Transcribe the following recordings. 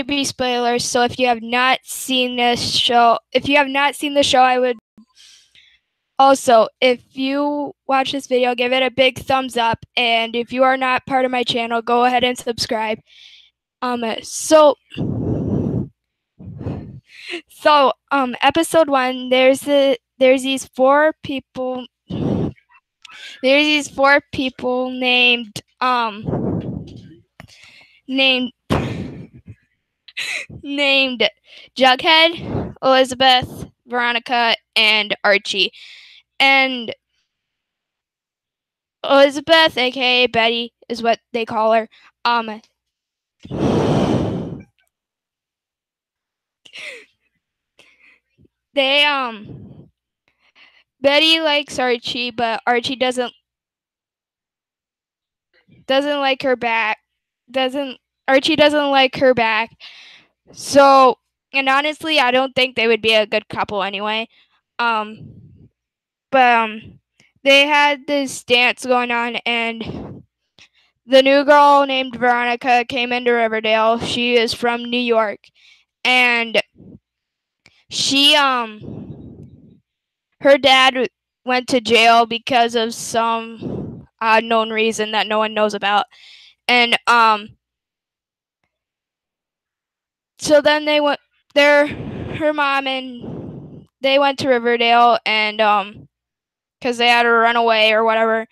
to be spoilers. So if you have not seen this show, I would also, if you watch this video, give it a big thumbs up. And if you are not part of my channel, go ahead and subscribe. So episode 1, there's these four people. There's these four people named named Jughead, Elizabeth, Veronica, and Archie. And Elizabeth, aka Betty, is what they call her. They Betty likes Archie, but Archie doesn't like her back. Archie doesn't like her back. So, and honestly, I don't think they would be a good couple anyway. But they had this dance going on, and the new girl named Veronica came into Riverdale. She is from New York, and she her dad went to jail because of some unknown reason that no one knows about. And so then they went there, her mom and they went to Riverdale, and because they had to run away or whatever.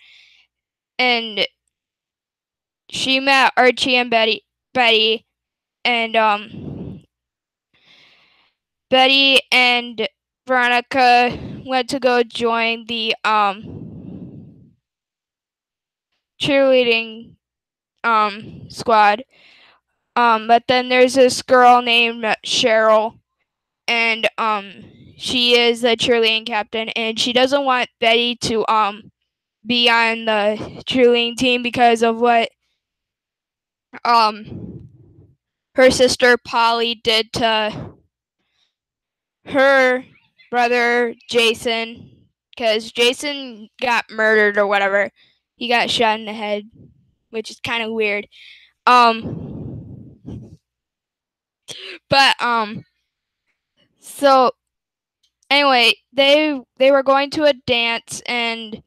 And she met Archie and Betty, and Betty and Veronica went to go join the cheerleading squad. But then there's this girl named Cheryl, and she is the cheerleading captain, and she doesn't want Betty to be on the cheerleading team because of what her sister Polly did to her brother Jason, because Jason got murdered or whatever. He got shot in the head, which is kind of weird. But so anyway, they were going to a dance, and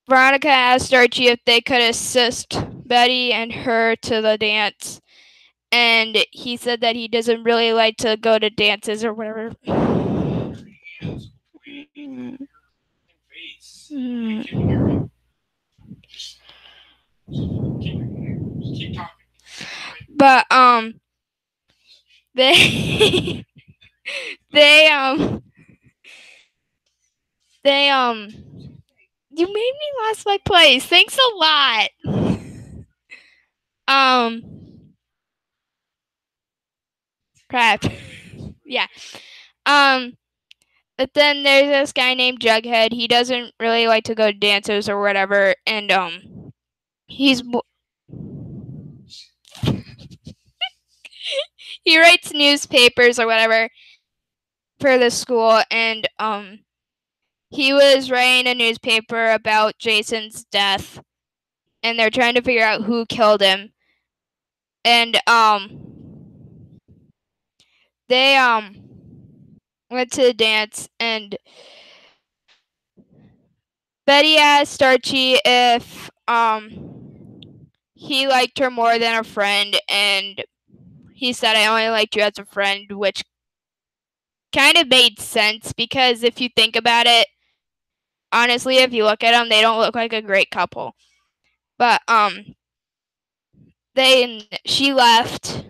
Veronica asked Archie if they could assist Betty and her to the dance, and he said that he doesn't really like to go to dances or whatever. But they you made me lost my place. Thanks a lot. Crap. Yeah. But then there's this guy named Jughead. He doesn't really like to go to dances or whatever, and he's he writes newspapers or whatever for the school, and he was writing a newspaper about Jason's death, and they're trying to figure out who killed him. And they went to the dance, and Betty asked Archie if he liked her more than a friend, and he said, "I only liked you as a friend," which kind of made sense because if you think about it, honestly, if you look at them, they don't look like a great couple. But she left,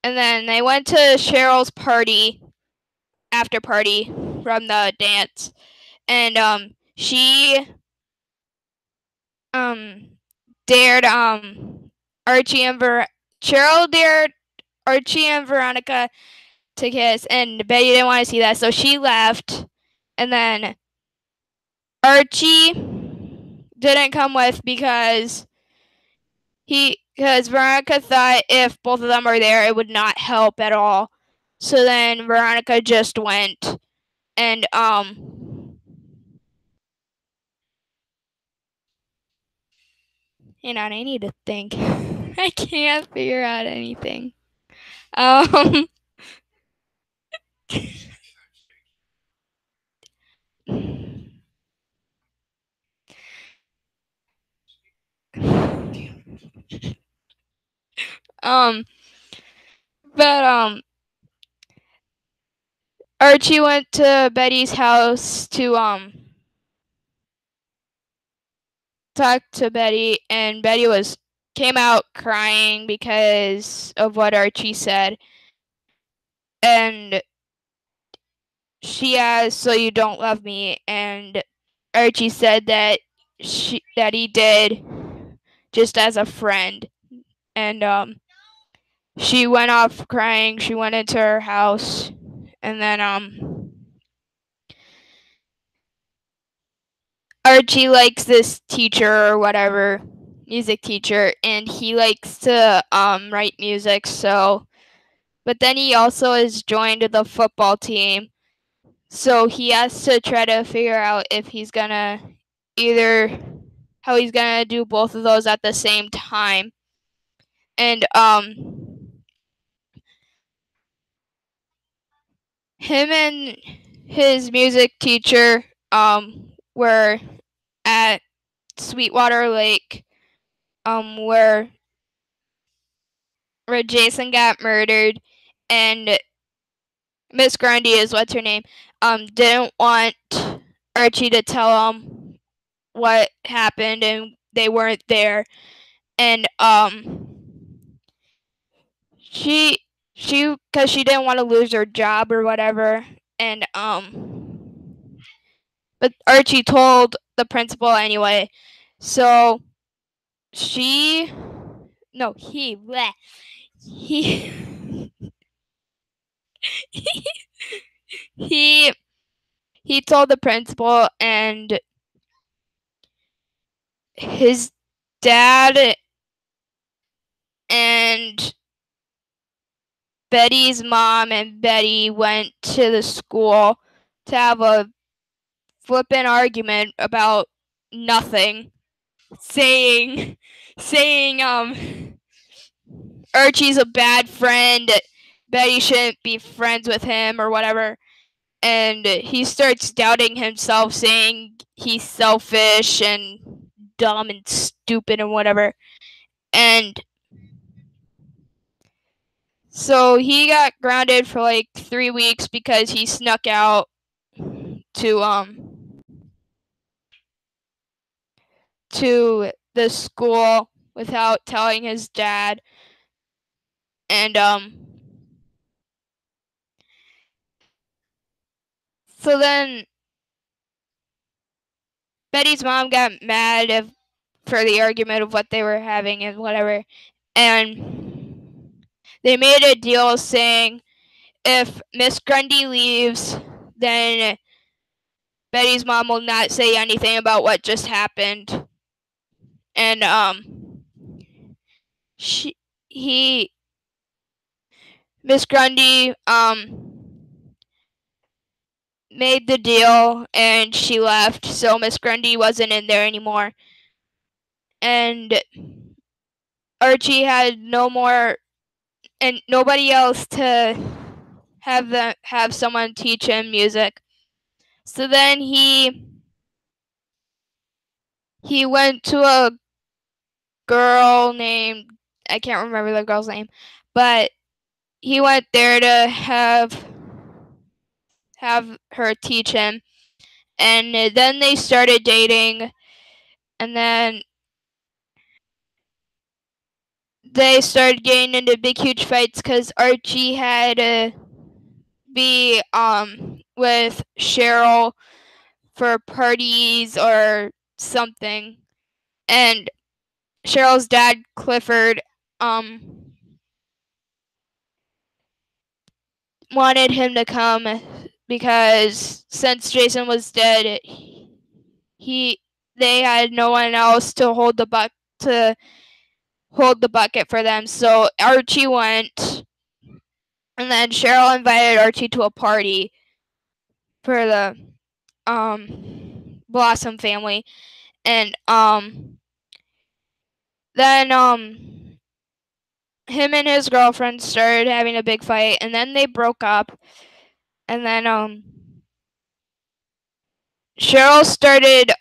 and then they went to Cheryl's party, after party from the dance, and she dared Archie and Cheryl dared Archie and Veronica to kiss, and Betty didn't want to see that, so she left. And then Archie didn't come with because Veronica thought if both of them were there, it would not help at all. So then Veronica just went, and Hang on, I need to think. I can't figure out anything. Um. um. But Archie went to Betty's house to talk to Betty, and Betty came out crying because of what Archie said, and she asked, "So you don't love me?" And Archie said that he did, just as a friend, and she went off crying. She went into her house, and then Archie likes this teacher or whatever, music teacher, and he likes to write music. So, but then he also has joined the football team. So he has to try to figure out if he's gonna either how he's gonna do both of those at the same time. And him and his music teacher were at Sweetwater Lake, where Jason got murdered, and Miss Grundy is what's her name, didn't want Archie to tell him what happened, and they weren't there, and she because she didn't want to lose her job or whatever, and but Archie told the principal anyway, so she no he bleh, he he he told the principal, and his dad and Betty's mom and Betty went to the school to have a flippant argument about nothing, saying Archie's a bad friend, Betty shouldn't be friends with him or whatever, and he starts doubting himself, saying he's selfish and dumb and stupid and whatever. And so he got grounded for like 3 weeks because he snuck out to to the school without telling his dad. And so then Betty's mom got mad for the argument of what they were having and whatever, and they made a deal saying if Miss Grundy leaves, then Betty's mom will not say anything about what just happened. And she he Miss Grundy made the deal and she left, so Miss Grundy wasn't in there anymore. And Archie had no more and nobody else to have someone teach him music. So then he went to a girl named, I can't remember the girl's name, but he went there to have her teach him, and then they started dating, and then they started getting into big huge fights because Archie had to be with Cheryl for parties or something, and Cheryl's dad Clifford wanted him to come because since Jason was dead, they had no one else to hold the bucket for them. So Archie went, and then Cheryl invited Archie to a party for the Blossom family, and then him and his girlfriend started having a big fight, and then they broke up. And then Cheryl started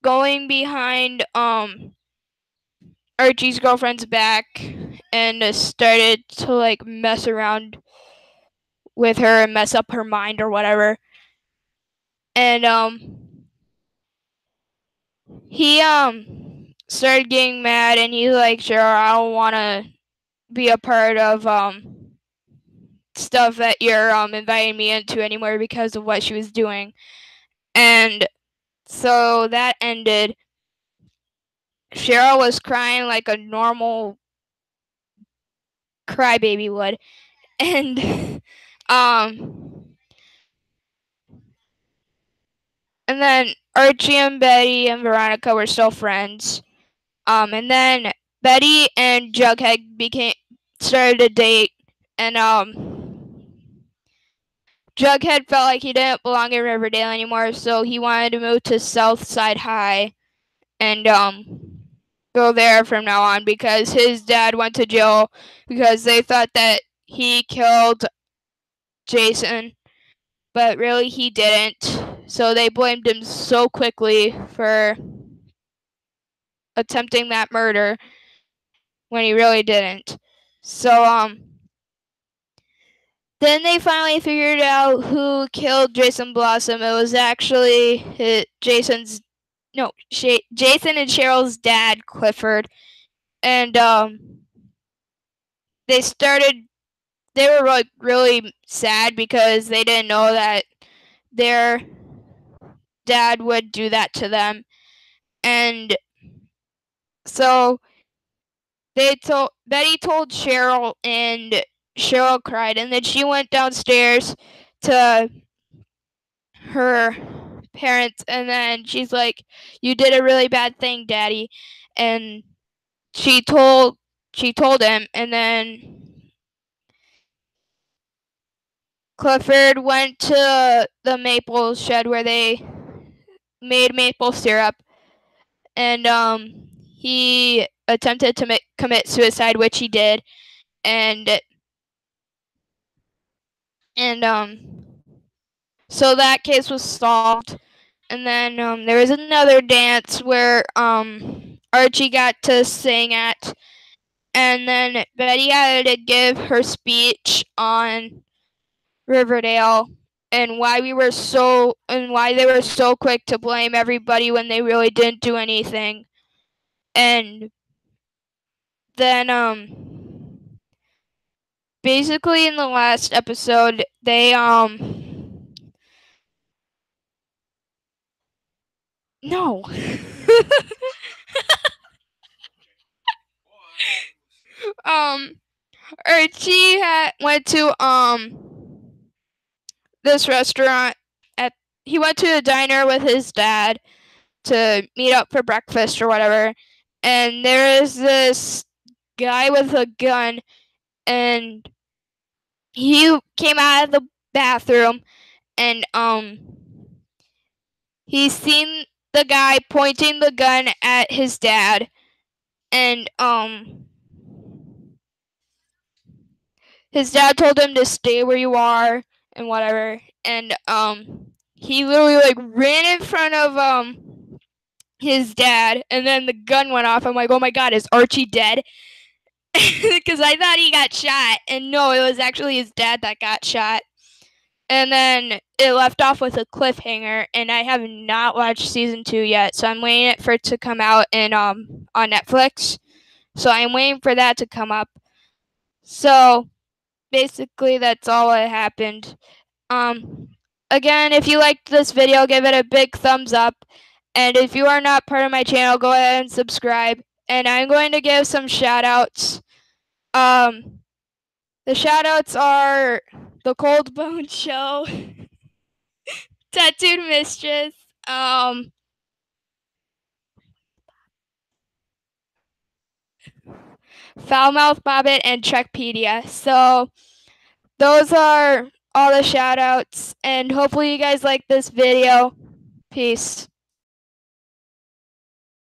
going behind Archie's girlfriend's back and started to like mess around with her and mess up her mind or whatever. And he started getting mad, and he's like, "Cheryl, I don't want to be a part of stuff that you're inviting me into anymore because of what she was doing." And so that ended. Cheryl was crying like a normal crybaby would, and um, and then Archie and Betty and Veronica were still friends. And then Betty and Jughead started to date, and Jughead felt like he didn't belong in Riverdale anymore, so he wanted to move to Southside High and go there from now on because his dad went to jail because they thought that he killed Jason, but really he didn't. So they blamed him so quickly for attempting that murder when he really didn't. So then they finally figured out who killed Jason Blossom. It was actually Jason and Cheryl's dad, Clifford. And they were like really sad because they didn't know that their dad would do that to them. And so Betty told Cheryl, and Cheryl cried, and then she went downstairs to her parents, and then she's like, "You did a really bad thing, Daddy." And she told him, and then Clifford went to the maple shed where they made maple syrup, and he attempted to commit suicide, which he did. And so that case was solved. And then there was another dance where Archie got to sing at, and then Betty had to give her speech on Riverdale and why they were so quick to blame everybody when they really didn't do anything. And then basically in the last episode they no. Archie went to this restaurant he went to a diner with his dad to meet up for breakfast or whatever, and there is this guy with a gun, and he came out of the bathroom, and he seen the guy pointing the gun at his dad, and his dad told him to stay where you are and whatever, and he literally like ran in front of his dad, and then the gun went off. I'm like, oh my god, is Archie dead? Because I thought he got shot, and no, it was actually his dad that got shot. And then it left off with a cliffhanger, and I have not watched season 2 yet, so I'm waiting for it to come out on Netflix. So I'm waiting for that to come up. So basically, that's all that happened. Again, if you liked this video, give it a big thumbs up. And if you are not part of my channel, go ahead and subscribe. And I'm going to give some shout outs. The shout outs are The Cold Bone Show, Tattooed Mistress, Foulmouth Bobbit, and Trekpedia. So those are all the shout outs, and hopefully you guys like this video. Peace.